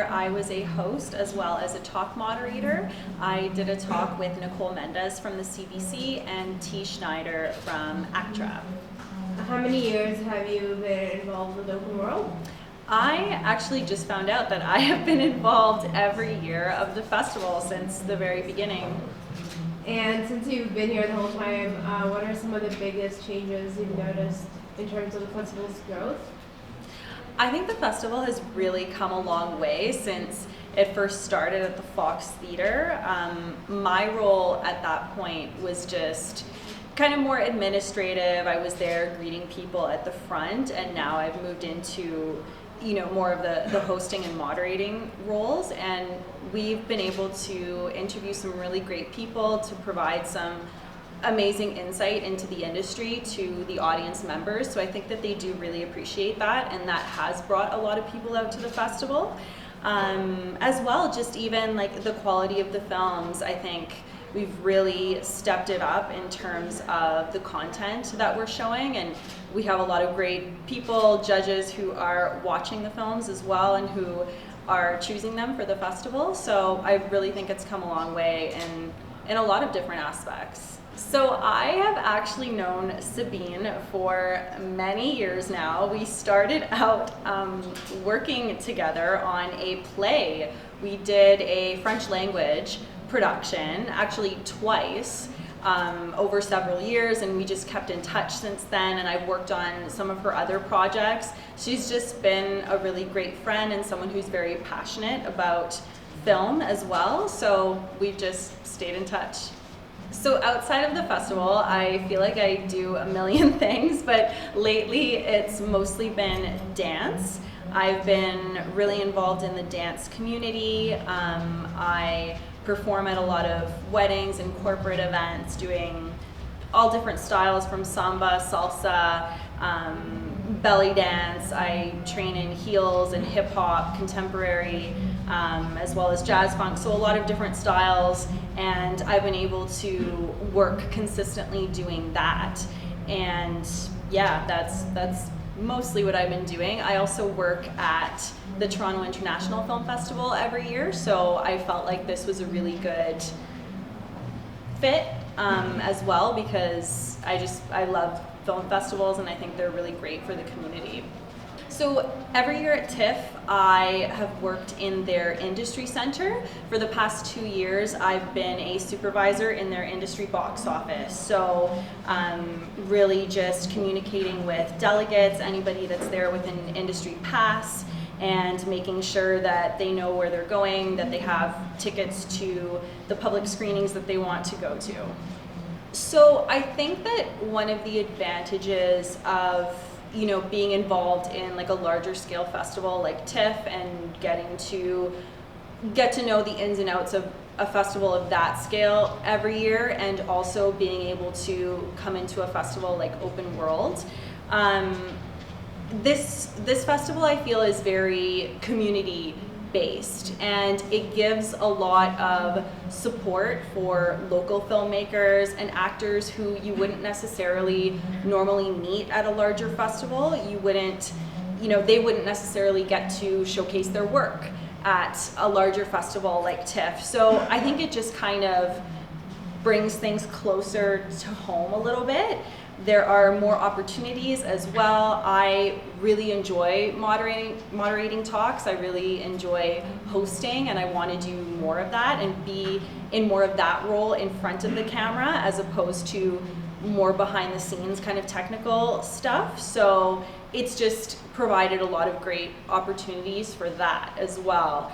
year I was a host as well as a talk moderator. I did a talk with Nicole Mendez from the CBC and T. Schneider from ACTRA. How many years have you been involved with Open World? I actually just found out that I have been involved every year of the festival since the very beginning. And since you've been here the whole time, what are some of the biggest changes you've noticed in terms of the festival's growth? I think the festival has really come a long way since it first started at the Fox Theatre. My role at that point was just kind of more administrative. I was there greeting people at the front, and now I've moved into more of the hosting and moderating roles, and we've been able to interview some really great people to provide some amazing insight into the industry to the audience members. So I think that they do really appreciate that, and that has brought a lot of people out to the festival. As well, just even like the quality of the films, I think we've really stepped it up in terms of the content that we're showing, and we have a lot of great people, judges who are watching the films as well and who are choosing them for the festival. So I really think it's come a long way in a lot of different aspects. So I have actually known Sabine for many years now. We started out working together on a play. We did a French language production, actually twice, over several years, and we just kept in touch since then, and I've worked on some of her other projects. She's just been a really great friend and someone who's very passionate about film as well, so we've just stayed in touch. So outside of the festival, I feel like I do a million things, but lately it's mostly been dance. I've been really involved in the dance community. I perform at a lot of weddings and corporate events, doing all different styles from samba, salsa, belly dance. I train in heels and hip hop, contemporary, as well as jazz funk, so a lot of different styles, and I've been able to work consistently doing that. And yeah, that's mostly what I've been doing. I also work at the Toronto International Film Festival every year, so I felt like this was a really good fit as well, because I love film festivals and I think they're really great for the community. So every year at TIFF, I have worked in their industry center. For the past 2 years, I've been a supervisor in their industry box office. So really just communicating with delegates, anybody that's there with an industry pass, and making sure that they know where they're going, that they have tickets to the public screenings that they want to go to. So I think that one of the advantages of being involved in like a larger scale festival like TIFF and getting to get to know the ins and outs of a festival of that scale every year, and also being able to come into a festival like Open World. This festival, I feel, is very community based, and it gives a lot of support for local filmmakers and actors who you wouldn't necessarily normally meet at a larger festival. They wouldn't necessarily get to showcase their work at a larger festival like TIFF. So I think it just kind of brings things closer to home a little bit. There are more opportunities as well. I really enjoy moderating talks. I really enjoy hosting, and I want to do more of that and be in more of that role in front of the camera as opposed to more behind the scenes kind of technical stuff. So it's just provided a lot of great opportunities for that as well.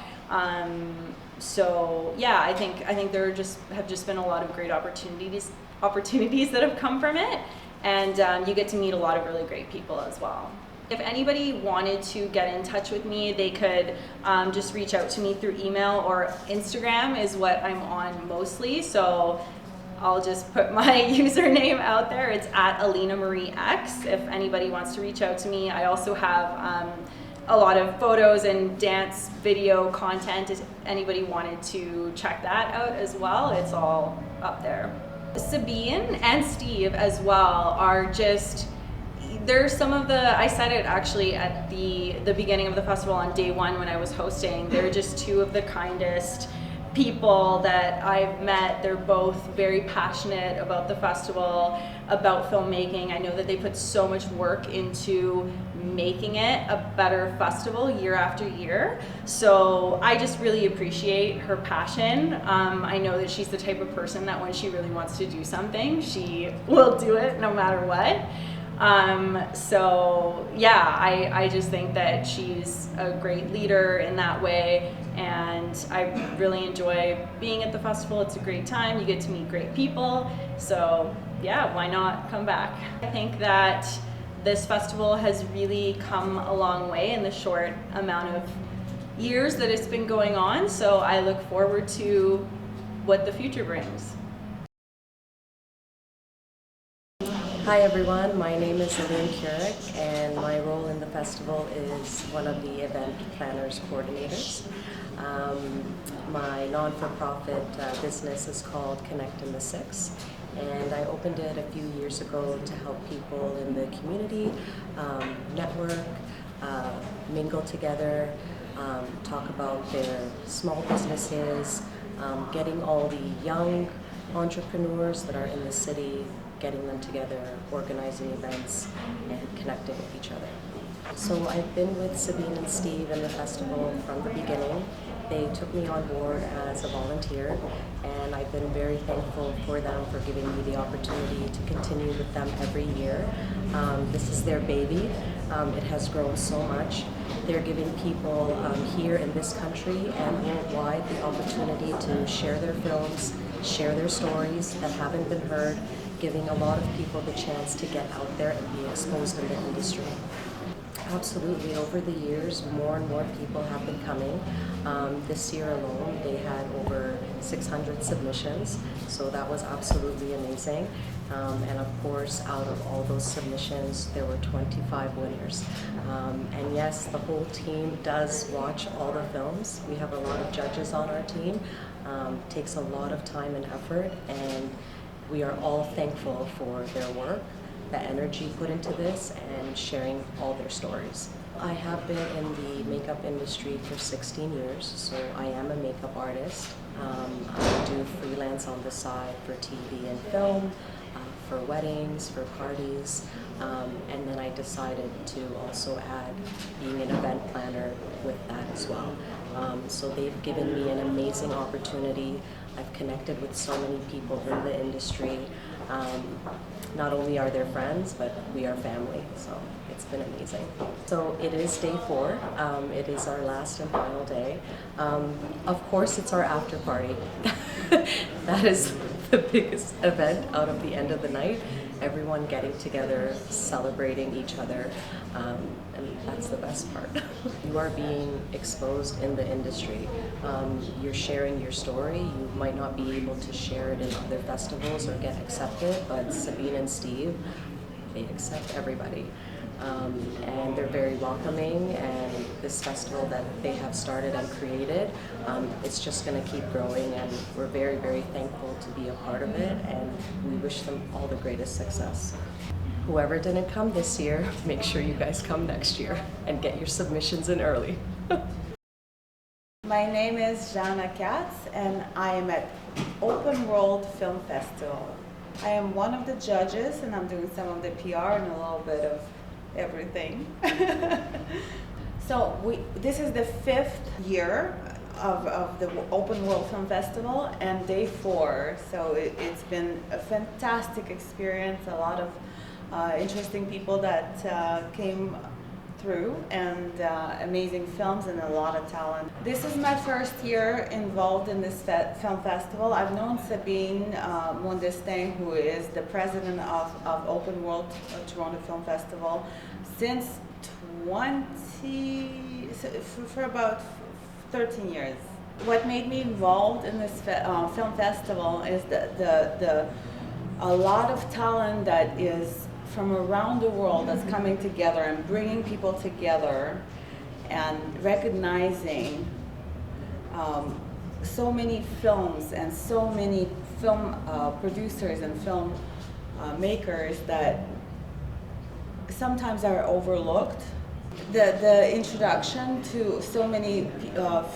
So yeah, I think there have just been a lot of great opportunities that have come from it. And you get to meet a lot of really great people as well. If anybody wanted to get in touch with me, they could just reach out to me through email, or Instagram is what I'm on mostly. So I'll just put my username out there. It's @AlinaMarieX if anybody wants to reach out to me. I also have a lot of photos and dance video content if anybody wanted to check that out as well. It's all up there. Sabine and Steve as well are just, there's some of the, I said it actually at the beginning of the festival on day one when I was hosting, they're just two of the kindest people that I've met. They're both very passionate about the festival, about filmmaking. I know that they put so much work into making it a better festival year after year. So I just really appreciate her passion. I know that she's the type of person that when she really wants to do something, she will do it no matter what. So yeah, I just think that she's a great leader in that way, and I really enjoy being at the festival. It's a great time. You get to meet great people. So yeah, why not come back? I think that this festival has really come a long way in the short amount of years that it's been going on. So I look forward to what the future brings. Hi everyone, my name is Elaine Keurig, and my role in the festival is one of the event planners coordinators. My non-for-profit business is called Connect in the Six, and I opened it a few years ago to help people in the community network, mingle together, talk about their small businesses, getting all the young entrepreneurs that are in the city, getting them together, organizing events, and connecting with each other. So I've been with Sabine and Steve in the festival from the beginning. They took me on board as a volunteer, and I've been very thankful for them for giving me the opportunity to continue with them every year. This is their baby. It has grown so much. They're giving people here in this country and worldwide the opportunity to share their films, share their stories that haven't been heard, giving a lot of people the chance to get out there and be exposed in the industry. Absolutely, over the years, more and more people have been coming. This year alone, they had over 600 submissions, so that was absolutely amazing. And of course, out of all those submissions, there were 25 winners. And yes, the whole team does watch all the films. We have a lot of judges on our team. Takes a lot of time and effort, and we are all thankful for their work, the energy put into this, and sharing all their stories. I have been in the makeup industry for 16 years, so I am a makeup artist. I do freelance on the side for TV and film, for weddings, for parties, and then I decided to also add being an event planner with that as well. So they've given me an amazing opportunity. I've connected with so many people in the industry. Not only are they friends, but we are family, so it's been amazing. So it is day 4. It is our last and final day. Of course, it's our after party. That is the biggest event out of the end of the night. Everyone getting together, celebrating each other, and that's the best part. You are being exposed in the industry. You're sharing your story. You might not be able to share it in other festivals or get accepted, but Sabine and Steve, they accept everybody. And they're very welcoming, and this festival that they have started and created, it's just going to keep growing, and we're very, very thankful to be a part of it, and we wish them all the greatest success. Whoever didn't come this year, make sure you guys come next year and get your submissions in early. My name is Jana Katz, and I am at Open World Film Festival. I am one of the judges, and I'm doing some of the PR and a little bit of everything. So this is the 5th year of the Open World Film Festival, and day 4. So it's been a fantastic experience. A lot of interesting people that came through, and amazing films and a lot of talent. This is my first year involved in this film festival. I've known Sabine Mondestin, who is the president of Open World Toronto Film Festival, since for about 13 years. What made me involved in this film festival is a lot of talent that is from around the world that's coming together and bringing people together and recognizing so many films and so many film producers and film makers that sometimes are overlooked. The introduction to so many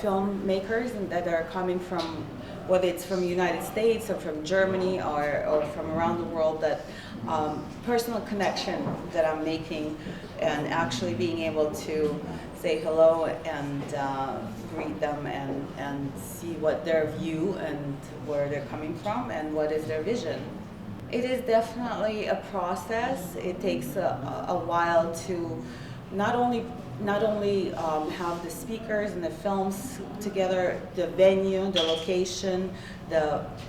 filmmakers and that are coming from, whether it's from the United States or from Germany or from around the world, that personal connection that I'm making and actually being able to say hello and greet them and see what their view and where they're coming from and what is their vision. It is definitely a process. It takes a while to not only have the speakers and the films together, the venue, the location,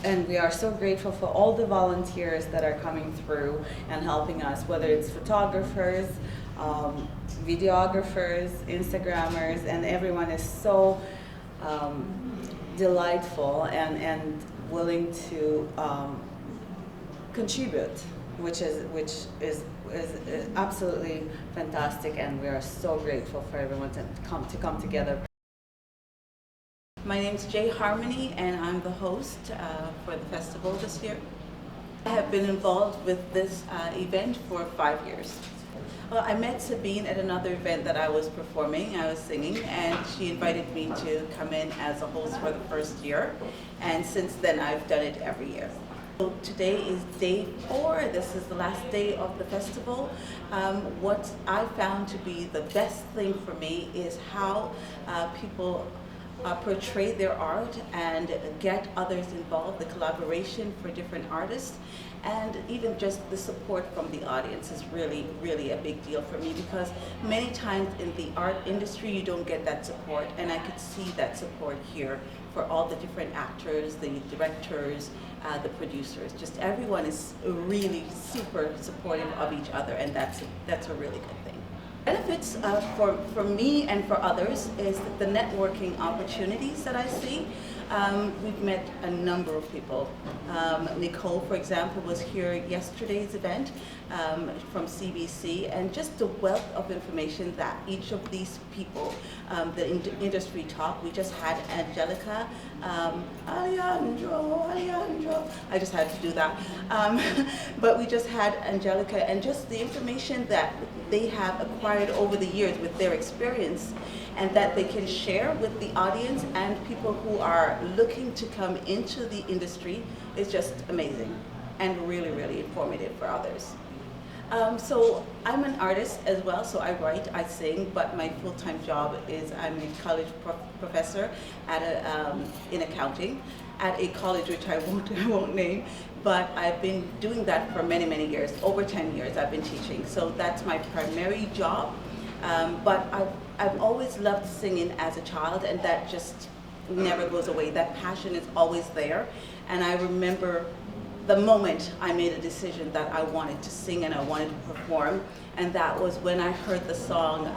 and we are so grateful for all the volunteers that are coming through and helping us, whether it's photographers, videographers, Instagrammers, and everyone is so delightful and willing to contribute, which is absolutely fantastic, and we are so grateful for everyone to come together. My name's Jay Harmony, and I'm the host for the festival this year. I have been involved with this event for 5 years. Well, I met Sabine at another event that I was performing. I was singing, and she invited me to come in as a host for the first year, and since then I've done it every year. So today is day 4. This is the last day of the festival. What I found to be the best thing for me is how people portray their art and get others involved, the collaboration for different artists, and even just the support from the audience is really, really a big deal for me, because many times in the art industry you don't get that support, and I could see that support here for all the different actors, the directors, the producers. Just everyone is really super supportive of each other, and that's a really good thing. Benefits for me and for others is the networking opportunities that I see. We've met a number of people. Nicole, for example, was here yesterday's event from CBC, and just the wealth of information that each of these people, the industry talk. We just had Angelica, Alejandro, I just had to do that. But we just had Angelica, and just the information that they have acquired over the years with their experience, and that they can share with the audience and people who are looking to come into the industry is just amazing and really, really informative for others. So I'm an artist as well, so I write, I sing, but my full-time job is I'm a college professor at in accounting at a college which I won't name, but I've been doing that for many, many years. Over 10 years I've been teaching, so that's my primary job. But I've always loved singing as a child, and that just never goes away. That passion is always there, and I remember the moment I made a decision that I wanted to sing and I wanted to perform, and that was when I heard the song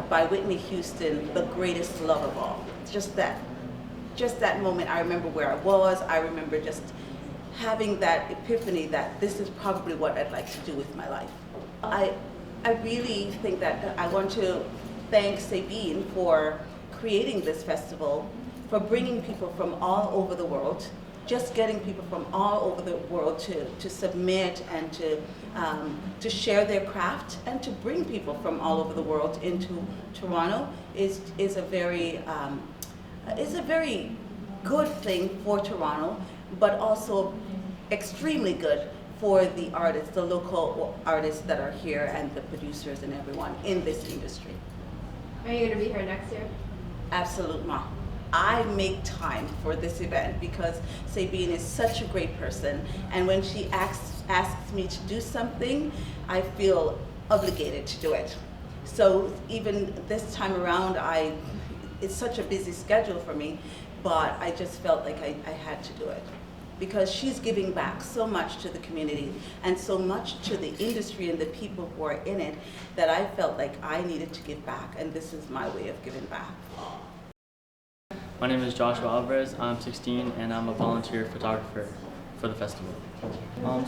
by Whitney Houston, "The Greatest Love of All." Just that moment, I remember where I was. I remember just having that epiphany that this is probably what I'd like to do with my life. I really think that I want to thank Sabine for creating this festival, for bringing people from all over the world, just getting people from all over the world to submit and to share their craft, and to bring people from all over the world into Toronto is a very good thing for Toronto, but also extremely good for the artists, the local artists that are here, and the producers and everyone in this industry. Are you going to be here next year? Absolutely. I make time for this event because Sabine is such a great person, and when she asks me to do something, I feel obligated to do it. So even this time around, it's such a busy schedule for me, but I just felt like I had to do it, because she's giving back so much to the community and so much to the industry and the people who are in it, that I felt like I needed to give back, and this is my way of giving back. My name is Joshua Alvarez. I'm 16 and I'm a volunteer photographer for the festival.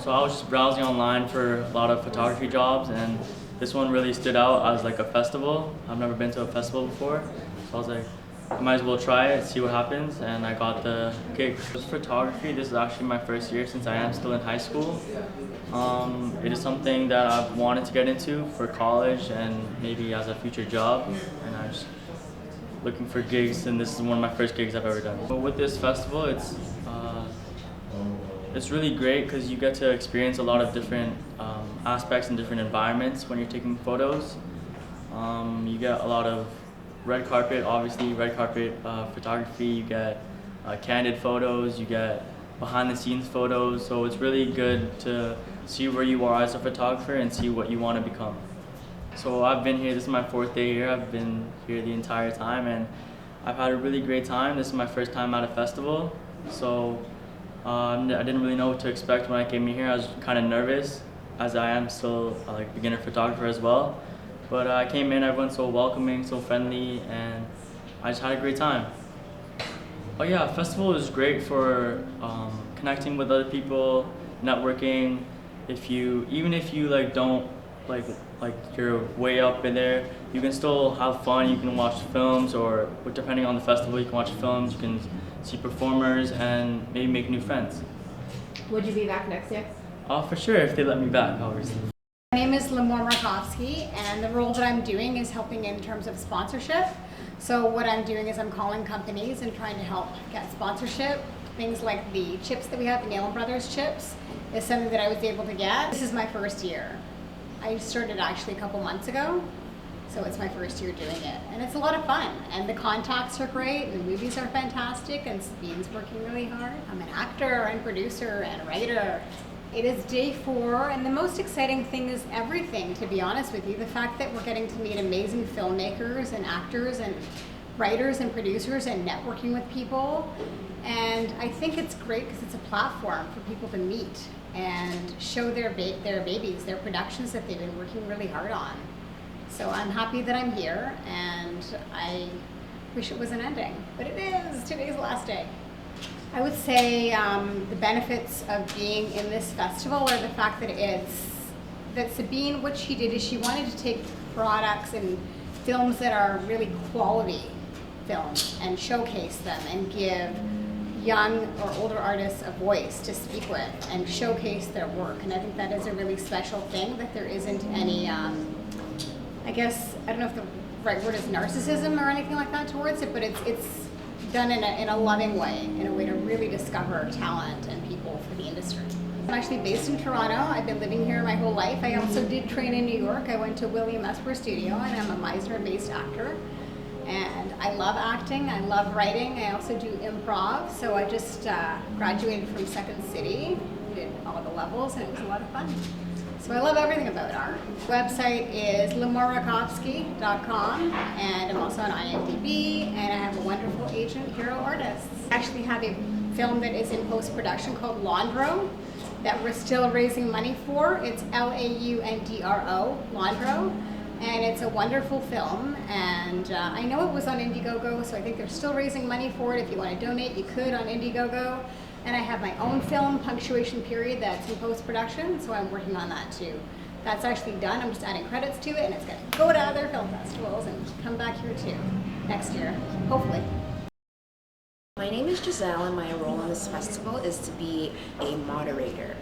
So I was just browsing online for a lot of photography jobs, and this one really stood out as like a festival. I've never been to a festival before, so I was like, I might as well try it, see what happens, and I got the gig. With photography, this is actually my first year since I am still in high school. It is something that I've wanted to get into for college and maybe as a future job, and I'm just looking for gigs, and this is one of my first gigs I've ever done. But with this festival, it's really great because you get to experience a lot of different aspects and different environments when you're taking photos. You get a lot of red carpet, obviously red carpet photography, you get candid photos, you get behind the scenes photos, so it's really good to see where you are as a photographer and see what you want to become. So I've been here, this is my 4th day here, I've been here the entire time and I've had a really great time. This is my first time at a festival, so I didn't really know what to expect when I came here. I was kind of nervous, as I am still a beginner photographer as well. But I came in, everyone's so welcoming, so friendly, and I just had a great time. Oh yeah, festival is great for connecting with other people, networking. Even if you don't like you're way up in there, you can still have fun. You can watch films, or depending on the festival, you can watch films. You can see performers and maybe make new friends. Would you be back next year? For sure, if they let me back, obviously. My name is Hamour, and the role that I'm doing is helping in terms of sponsorship. So what I'm doing is I'm calling companies and trying to help get sponsorship. Things like the chips that we have, the Nail Brothers chips, is something that I was able to get. This is my first year. I started actually a couple months ago, so it's my first year doing it. And it's a lot of fun, and the contacts are great, and the movies are fantastic, and Sabine's working really hard. I'm an actor and producer and writer. It is day 4, and the most exciting thing is everything, to be honest with you. The fact that we're getting to meet amazing filmmakers and actors and writers and producers and networking with people. And I think it's great because it's a platform for people to meet and show their babies, their productions that they've been working really hard on. So I'm happy that I'm here, and I wish it wasn't ending, but it is. Today's the last day. I would say the benefits of being in this festival are the fact that Sabine, what she did is she wanted to take products and films that are really quality films and showcase them and give young or older artists a voice to speak with and showcase their work. And I think that is a really special thing, that there isn't any, I guess, I don't know if the right word is narcissism or anything like that towards it, but it's done in a loving way, in a way to really discover talent and people for the industry. I'm actually based in Toronto. I've been living here my whole life. I also did train in New York. I went to William Esper Studio, and I'm a Meisner-based actor. And I love acting, I love writing, I also do improv. So I just graduated from Second City, did all the levels, and it was a lot of fun. So I love everything about art. The website is lamourrakowski.com, and I'm also on IMDb, and I have a wonderful agent, Hero Artists. I actually have a film that is in post-production called Laundro that we're still raising money for. It's Laundro, Laundro. And it's a wonderful film, and I know it was on Indiegogo, so I think they're still raising money for it. If you want to donate, you could on Indiegogo. And I have my own film, Punctuation Period, that's in post-production, so I'm working on that too. That's actually done. I'm just adding credits to it, and it's going to go to other film festivals and come back here too next year, hopefully. My name is Giselle, and my role in this festival is to be a moderator.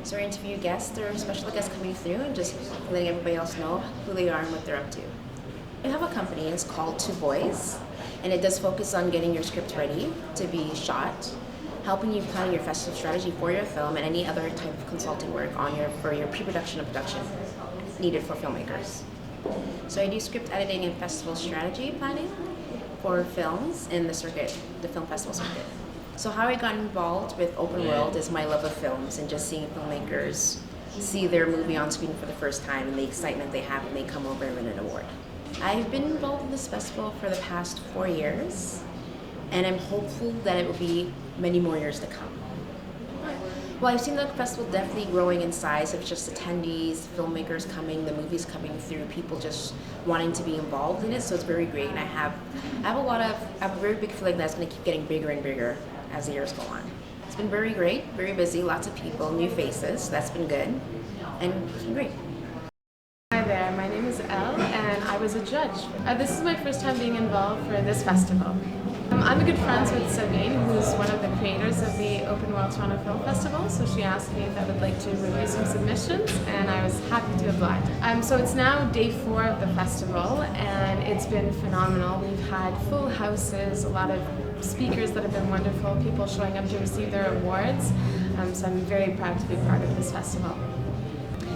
So we interview guests or special guests coming through and just letting everybody else know who they are and what they're up to. We have a company, it's called Two Boys, and it does focus on getting your script ready to be shot, helping you plan your festival strategy for your film and any other type of consulting work for your pre-production and production needed for filmmakers. So I do script editing and festival strategy planning for films in the circuit, the film festival circuit. So how I got involved with Open World is my love of films and just seeing filmmakers see their movie on screen for the first time and the excitement they have when they come over and win an award. I've been involved in this festival for the past 4 years, and I'm hopeful that it will be many more years to come. Well, I've seen the festival definitely growing in size of just attendees, filmmakers coming, the movies coming through, people just wanting to be involved in it, so it's very great. And I have a very big feeling that's going to keep getting bigger and bigger as the years go on. It's been very great, very busy, lots of people, new faces, that's been good, and it's been great. Hi there, my name is Elle, and I was a judge. This is my first time being involved for this festival. I'm good friends with Sabine, who's one of the creators of the Open World Toronto Film Festival, so she asked me if I would like to review some submissions, and I was happy to oblige. So it's now day 4 of the festival, and it's been phenomenal. We've had full houses, a lot of speakers that have been wonderful, people showing up to receive their awards, so I'm very proud to be part of this festival.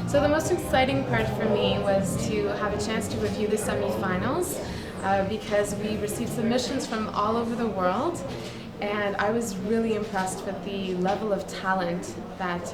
So the most exciting part for me was to have a chance to review the semi-finals because we received submissions from all over the world, and I was really impressed with the level of talent that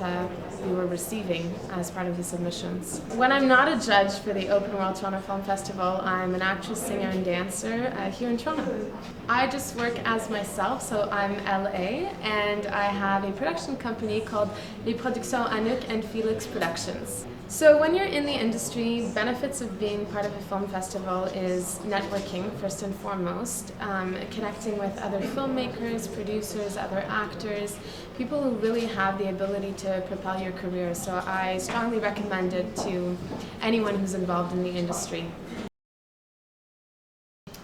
we were receiving as part of the submissions. When I'm not a judge for the Open World Toronto Film Festival, I'm an actress, singer, and dancer here in Toronto. I just work as myself, so I'm LA, and I have a production company called Les Productions Anouk and Felix Productions. So when you're in the industry, benefits of being part of a film festival is networking first and foremost, connecting with other filmmakers, producers, other actors, people who really have the ability to propel your career. So I strongly recommend it to anyone who's involved in the industry.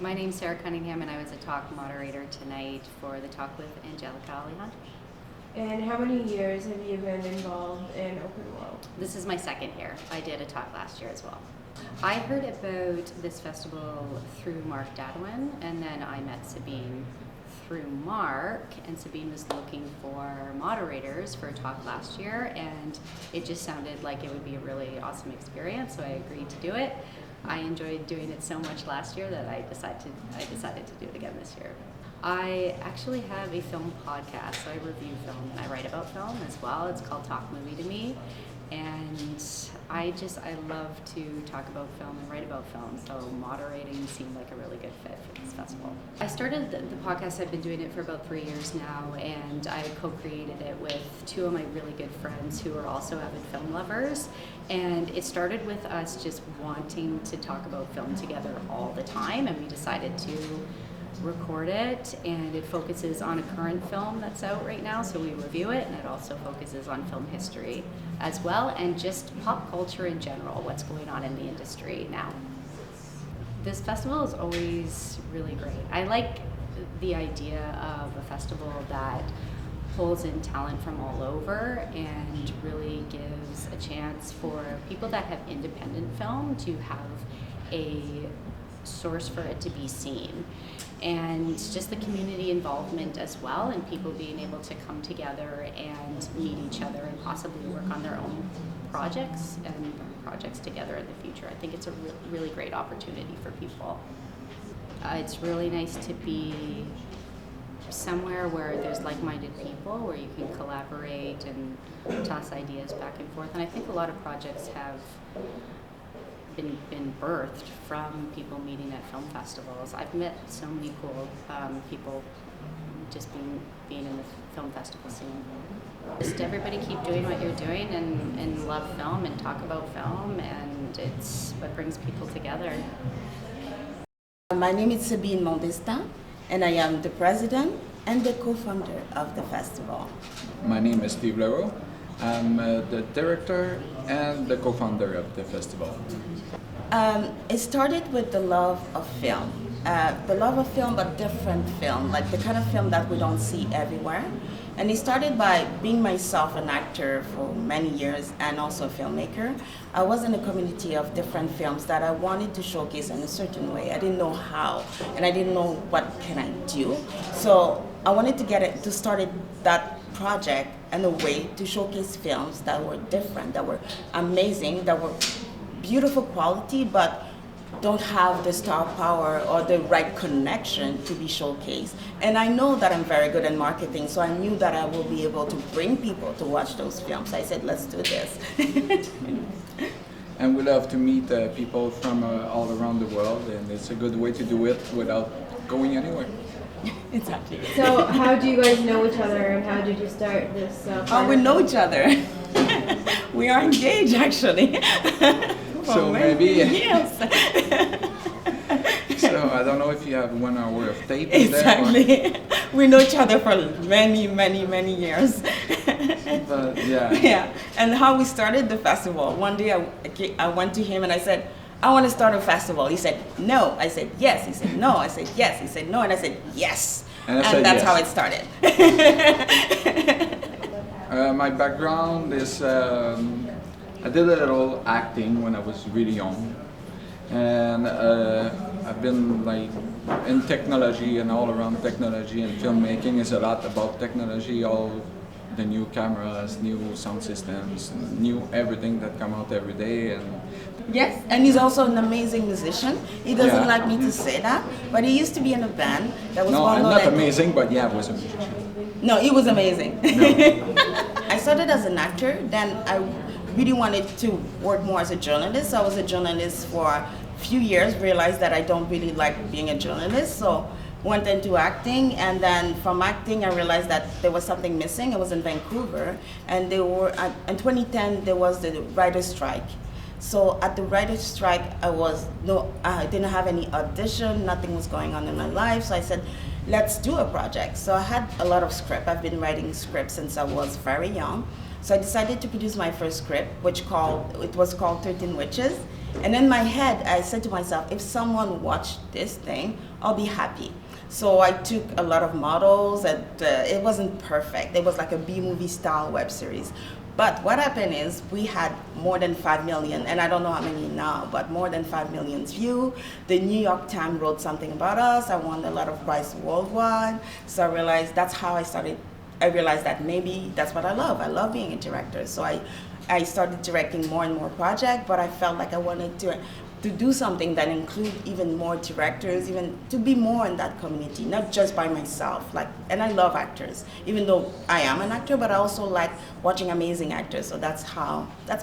My name's Sarah Cunningham, and I was a talk moderator tonight for the talk with Angelica Alejandro. And how many years have you been involved in Open World? This is my 2nd year. I did a talk last year as well. I heard about this festival through Mark Dadwin, and then I met Sabine through Mark, and Sabine was looking for moderators for a talk last year, and it just sounded like it would be a really awesome experience, so I agreed to do it. I enjoyed doing it so much last year that I decided to do it again this year. I actually have a film podcast, so I review film and I write about film as well. It's called Talk Movie to Me, and I love to talk about film and write about film, so moderating seemed like a really good fit for this festival. I started the podcast, I've been doing it for about 3 years now, and I co-created it with 2 of my really good friends who are also avid film lovers, and it started with us just wanting to talk about film together all the time, and we decided to record it, and it focuses on a current film that's out right now, so we review it, and it also focuses on film history as well, and just pop culture in general, what's going on in the industry now. This festival is always really great. I like the idea of a festival that pulls in talent from all over and really gives a chance for people that have independent film to have a source for it to be seen, and just the community involvement as well, and people being able to come together and meet each other and possibly work on their own projects and projects together in the future. I think it's a really great opportunity for people. It's really nice to be somewhere where there's like-minded people, where you can collaborate and toss ideas back and forth, and I think a lot of projects have been birthed from people meeting at film festivals. I've met so many cool people just being in the film festival scene. Just everybody keep doing what you're doing and love film and talk about film, and it's what brings people together. My name is Sabine Mondestin, and I am the president and the co-founder of the festival. My name is Steve Leroux. I'm the director and the co-founder of the festival. It started with the love of film. The love of film, but different film, like the kind of film that we don't see everywhere. And it started by being myself an actor for many years and also a filmmaker. I was in a community of different films that I wanted to showcase in a certain way. I didn't know how, and I didn't know what can I do. So I wanted to start that project in a way to showcase films that were different, that were amazing, that were beautiful quality, but don't have the star power or the right connection to be showcased. And I know that I'm very good at marketing, so I knew that I will be able to bring people to watch those films. I said, let's do this. And we love to meet people from all around the world, and it's a good way to do it without going anywhere. Exactly. So how do you guys know each other, and how did you start this? We know each other. We are engaged, actually. So maybe. Yes. So I don't know if you have 1 hour of tape. Exactly. There, we know each other for many years. but yeah. Yeah. And how we started the festival. One day I went to him and I said, I want to start a festival. He said, no. I said, yes. He said, no. I said, yes. He said, no. And I said, yes. And that's yes. how it started. My background is I did a little acting when I was really young, and I've been like in technology and all around technology, and filmmaking is a lot about technology, all the new cameras, new sound systems, new everything that come out every day. And yes, and he's also an amazing musician. He doesn't like me to say that, but he used to be in a band that was no, well I'm known. not amazing, but yeah, I was a musician. No, he was amazing. No. I started as an actor, then I really wanted to work more as a journalist. I was a journalist for a few years, realized that I don't really like being a journalist, so went into acting, and then from acting I realized that there was something missing. I was in Vancouver, and they were in 2010 there was the writer's strike. So at the writer's strike I didn't have any audition, nothing was going on in my life, so I said, let's do a project. So I had a lot of script. I've been writing scripts since I was very young. So I decided to produce my first script, it was called 13 Witches. And in my head, I said to myself, if someone watched this thing, I'll be happy. So I took a lot of models, and it wasn't perfect. It was like a B-movie style web series. But what happened is we had more than 5 million, and I don't know how many now, but more than 5 million views. The New York Times wrote something about us. I won a lot of prizes worldwide. So I realized that's how I realized that maybe that's what I love. I love being a director. So I started directing more and more projects, but I felt like I wanted to do something that include even more directors, even to be more in that community, not just by myself. And I love actors, even though I am an actor, but I also like watching amazing actors. So that's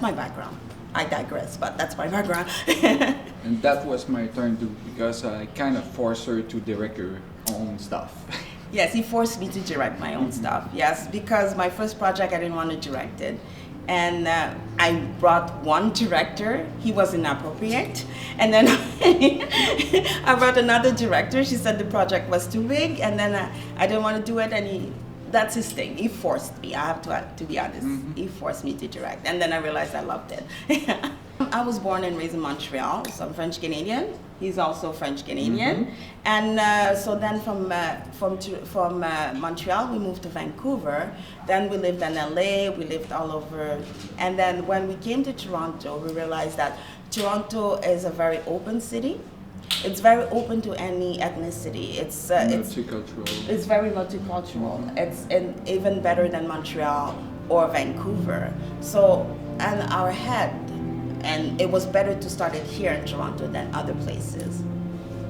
my background. I digress, but that's my background. And that was my turn too, because I kind of forced her to direct her own stuff. Yes, he forced me to direct my own stuff. Yes, because my first project I didn't want to direct it. And I brought one director, he was inappropriate. And then I brought another director, she said the project was too big, and then I didn't want to do it, and that's his thing. He forced me, I have to be honest. He forced me to direct, and then I realized I loved it. I was born and raised in Montreal, so I'm French Canadian. He's also French Canadian, and so then from Montreal we moved to Vancouver. Then we lived in LA. We lived all over, and then when we came to Toronto, we realized that Toronto is a very open city. It's very open to any ethnicity. It's multicultural. It's very multicultural. It's even better than Montreal or Vancouver. So, and our head. And it was better to start it here in Toronto than other places.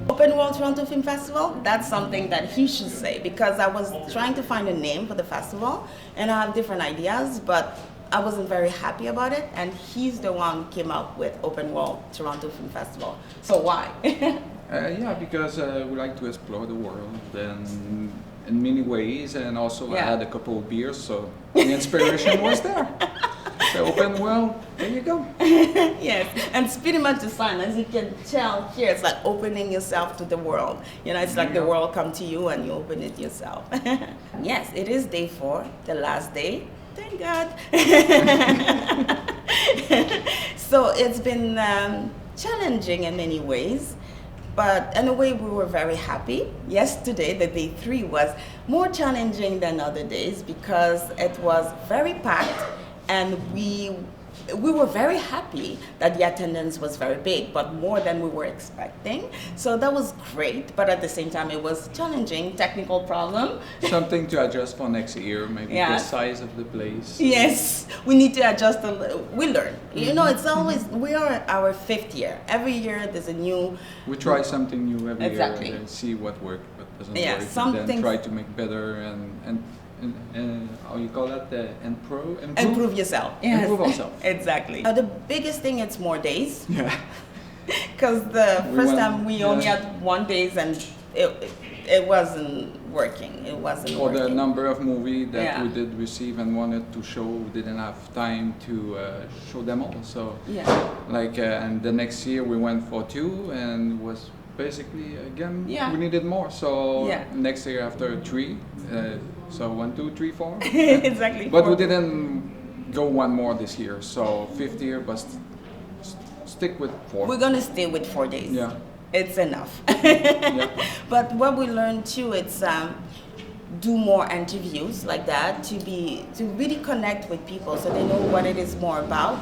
Open World Toronto Film Festival, that's something that he should say, because I was trying to find a name for the festival, and I have different ideas, but I wasn't very happy about it, and he's the one who came up with Open World Toronto Film Festival. So why? Yeah, because we like to explore the world and in many ways, and also I had a couple of beers, so the inspiration was there. The open world, there you go. Yes, and it's pretty much the sign. As you can tell here, it's like opening yourself to the world. You know, it's like the world come to you and you open it yourself. Yes, it is day 4, the last day. Thank God. So it's been challenging in many ways, but in a way we were very happy. Yesterday, the day 3, was more challenging than other days because it was very packed. And we were very happy that the attendance was very big, but more than we were expecting. So that was great, but at the same time it was challenging, technical problem. Something to adjust for next year, maybe the size of the place. Yes, we need to adjust a little. We learn. You know, it's always, we are our 5th year. Every year there's a new... We try something new every year and see what works, what doesn't work, and then try to make better and how you call that? Improve yourself. Yes. Improve ourselves. Exactly. The biggest thing, it's more days. Yeah. Because the first time we only had 1 day and it wasn't working. It wasn't or working. The number of movies that we did receive and wanted to show, we didn't have time to show them all. So and the next year we went for 2 and was basically again we needed more. So next year after 3. So 1, 2, 3, 4. Exactly. But we didn't go 1 more this year. So 5th year, but stick with 4. We're gonna stay with 4 days. Yeah. It's enough. Yeah. But what we learned too, it's do more interviews like that to really connect with people so they know what it is more about.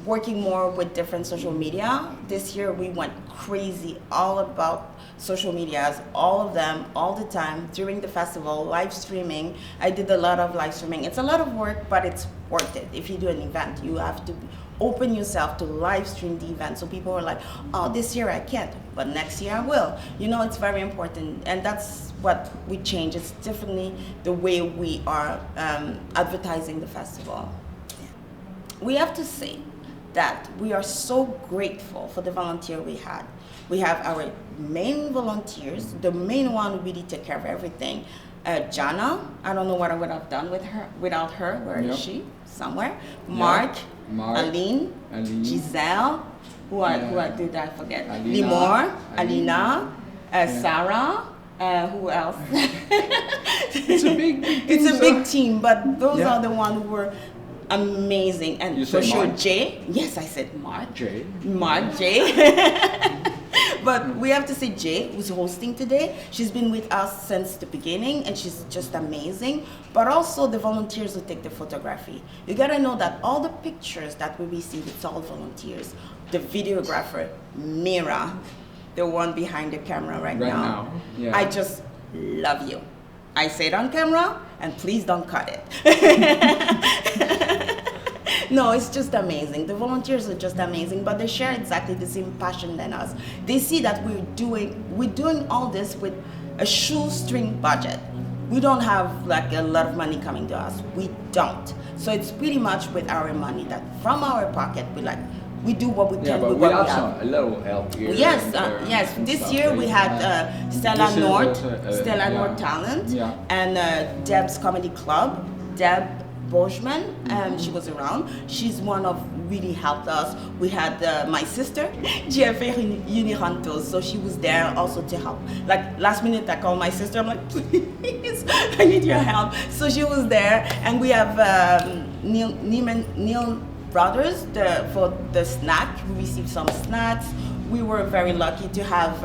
Working more with different social media. This year we went crazy all about social medias, all of them, all the time, during the festival, live streaming. I did a lot of live streaming. It's a lot of work, but it's worth it. If you do an event, you have to open yourself to live stream the event. So people are like, oh, this year I can't, but next year I will. You know, it's very important. And that's what we change. It's definitely the way we are advertising the festival. We have to say that we are so grateful for the volunteer we had. We have our main volunteers, the main one who really take care of everything. Jana, I don't know what I would have done with her without her. Where is she? Somewhere. Mark. Aline, Giselle, who did I forget? Limor, Alina, Sarah, who else? It's a big team. It's a big team, but those are the ones who were amazing. And you for sure, Mark? Jay. Yes, I said Mark. Jay. Mark, Jay. But we have to say Jay, who's hosting today. She's been with us since the beginning, and she's just amazing. But also the volunteers who take the photography. You gotta know that all the pictures that we receive, it's all volunteers. The videographer, Mira, the one behind the camera right now. Yeah. I just love you. I say it on camera, and please don't cut it. No, it's just amazing. The volunteers are just amazing, but they share exactly the same passion than us. They see that we're doing all this with a shoestring budget. We don't have like a lot of money coming to us. We don't. So it's pretty much with our money that from our pocket we do what we can with what we have. A little help here. Yes, yes. This year we had Stella North Talent, and Deb's Comedy Club. Deb Boschman, she was around. She's one of really helped us. We had my sister, GFA Unirantos, so she was there also to help. Like last minute I called my sister, I'm like, please, I need your help. So she was there, and we have Neil Brothers for the snack. We received some snacks. We were very lucky to have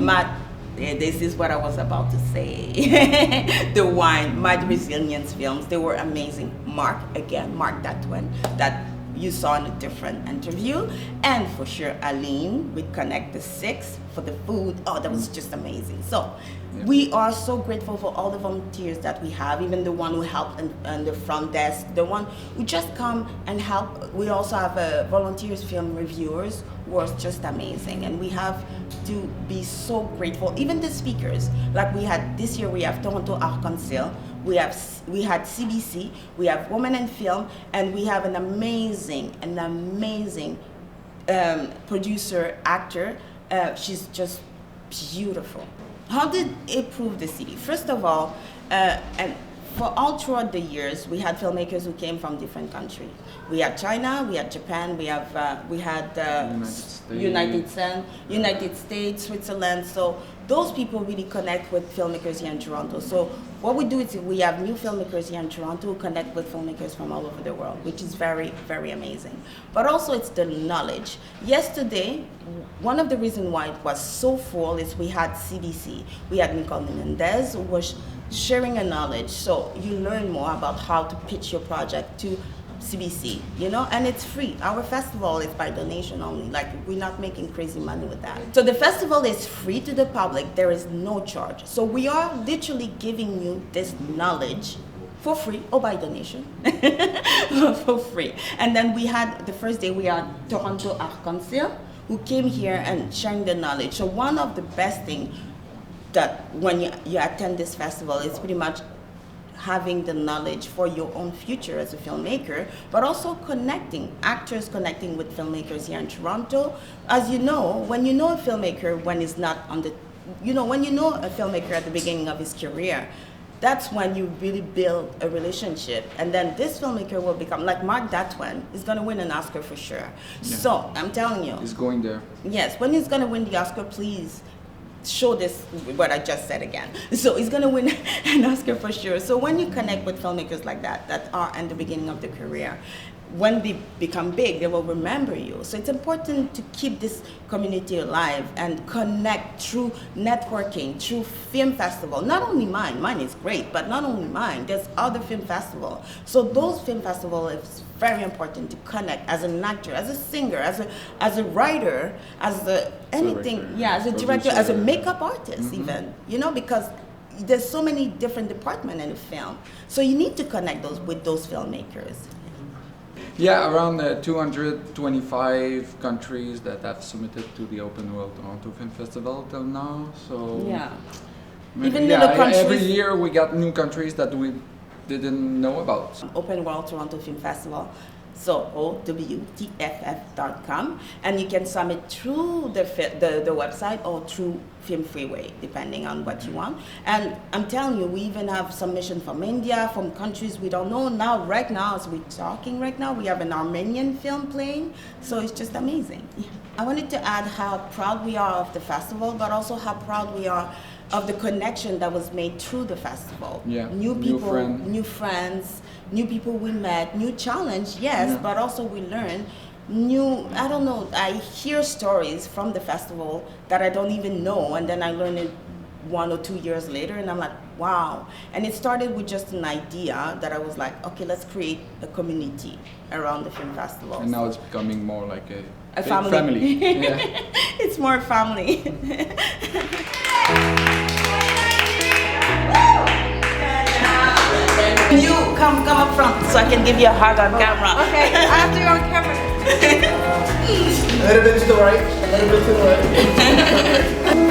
Matt. This is what I was about to say. The wine, Mad Resilience Films, they were amazing. Mark that one that you saw in a different interview. And for sure, Aline with Connect the Six for the food. Oh, that was just amazing. So we are so grateful for all the volunteers that we have, even the one who helped on the front desk, the one who just come and help. We also have volunteers, film reviewers, who are just amazing. And we have to be so grateful. Even the speakers, like we had this year, we have Toronto Arc-en-Ciel, we had CBC, we have Women in Film, and we have an amazing producer, actor. She's just beautiful. How did it prove the city? First of all, and for all throughout the years, we had filmmakers who came from different countries. We had China, we had Japan, we had United States, Switzerland. So those people really connect with filmmakers here in Toronto. So what we do is we have new filmmakers here in Toronto who connect with filmmakers from all over the world, which is very, very amazing. But also it's the knowledge. Yesterday, one of the reasons why it was so full is we had CBC. We had Nicole Menendez, who was sharing a knowledge. So you learn more about how to pitch your project to CBC, you know, and it's free. Our festival is by donation only. Like, we're not making crazy money with that. So the festival is free to the public. There is no charge. So we are literally giving you this knowledge for free or by donation, for free. And then we had, the first day we had Toronto Arc-en-Ciel, who came here and sharing the knowledge. So one of the best things that when you attend this festival is pretty much having the knowledge for your own future as a filmmaker, but also actors connecting with filmmakers here in Toronto. As you know, when you know a filmmaker when he's not on the, when you know a filmmaker at the beginning of his career, that's when you really build a relationship. And then this filmmaker will become, like Mark Datwan, is gonna win an Oscar for sure. Yeah. So, I'm telling you. He's going there. Yes, when he's gonna win the Oscar, please show this, what I just said again. So he's gonna win an Oscar for sure. So when you connect with filmmakers like that are in the beginning of their career, when they become big, they will remember you. So it's important to keep this community alive and connect through networking, through film festival. Not only mine is great, but not only mine, there's other film festival. So those film festival is very important to connect as an actor, as a singer, as a writer, as anything, Director. yeah, as a director, Producer. as a makeup artist even, you know, because there's so many different departments in the film. So you need to connect those with those filmmakers. Yeah, around 225 countries that have submitted to the Open World Toronto Film Festival till now. So Yeah. maybe, Even yeah, in the countries, every year we got new countries that we didn't know about. Open World Toronto Film Festival. So OWTFF.com, and you can submit through the website or through Film Freeway, depending on what you want. And I'm telling you, we even have submission from India, from countries we don't know. Now, right now, as we're talking right now, we have an Armenian film playing, so it's just amazing. I wanted to add how proud we are of the festival, but also how proud we are of the connection that was made through the festival. Yeah, New people, new friends, new people we met, new challenge, yes, Yeah. but also we learn new, I don't know, I hear stories from the festival that I don't even know, and then I learn it 1 or 2 years later, and I'm like, wow. And it started with just an idea that I was like, okay, let's create a community around the film festival. And now it's becoming more like a big family. Yeah. It's more family. You come up front so I can give you a hug on camera. Okay, I have to go on camera. A little bit to the right, a little bit to the right.